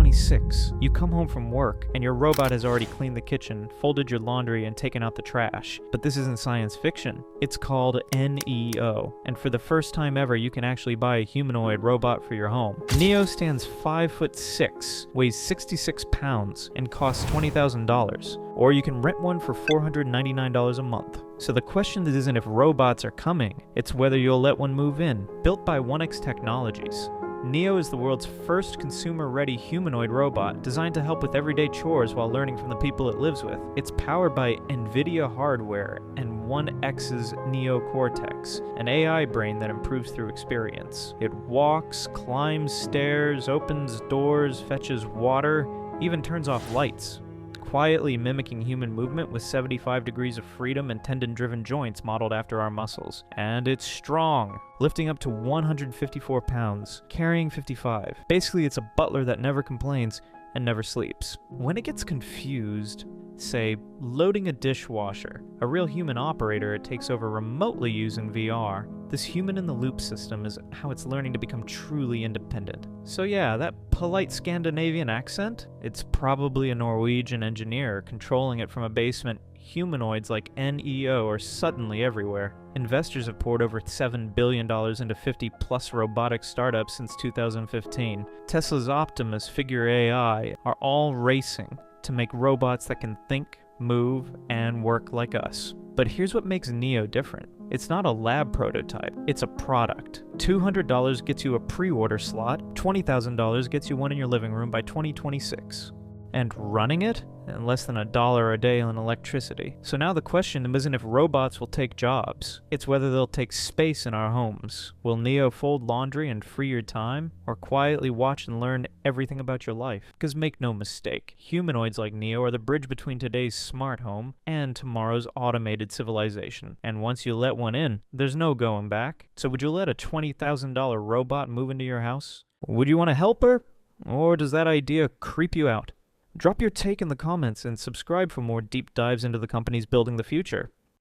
2026. You come home from work, and your robot has already cleaned the kitchen, folded your laundry, and taken out the trash. But this isn't science fiction. It's called NEO, and for the first time ever, you can actually buy a humanoid robot for your home. Neo stands 5'6", weighs 66 pounds, and costs $20,000. Or you can rent one for $499 a month. So the question isn't if robots are coming, it's whether you'll let one move in. Built by 1X Technologies, Neo is the world's first consumer-ready humanoid robot designed to help with everyday chores while learning from the people it lives with. It's powered by NVIDIA hardware and 1X's Neo Cortex, an AI brain that improves through experience. It walks, climbs stairs, opens doors, fetches water, even turns off lights, quietly mimicking human movement with 75 degrees of freedom and tendon-driven joints modeled after our muscles. And it's strong, lifting up to 154 pounds, carrying 55. Basically, it's a butler that never complains and never sleeps. When it gets confused, say, loading a dishwasher, a real human operator it takes over remotely using VR. This human-in-the-loop system is how it's learning to become truly independent. So yeah, that polite Scandinavian accent? It's probably a Norwegian engineer controlling it from a basement. Humanoids like NEO are suddenly everywhere. Investors have poured over $7 billion into 50-plus robotic startups since 2015. Tesla's Optimus, Figure AI are all racing to make robots that can think, move, and work like us. But here's what makes Neo different. It's not a lab prototype, it's a product. $200 gets you a pre-order slot, $20,000 gets you one in your living room by 2026. And running it? And less than $1 a day on electricity. So now the question isn't if robots will take jobs, it's whether they'll take space in our homes. Will Neo fold laundry and free your time, or quietly watch and learn everything about your life? Because make no mistake, humanoids like Neo are the bridge between today's smart home and tomorrow's automated civilization. And once you let one in, there's no going back. So would you let a $20,000 robot move into your house? Would you want to help her? Or does that idea creep you out? Drop your take in the comments and subscribe for more deep dives into the companies building the future.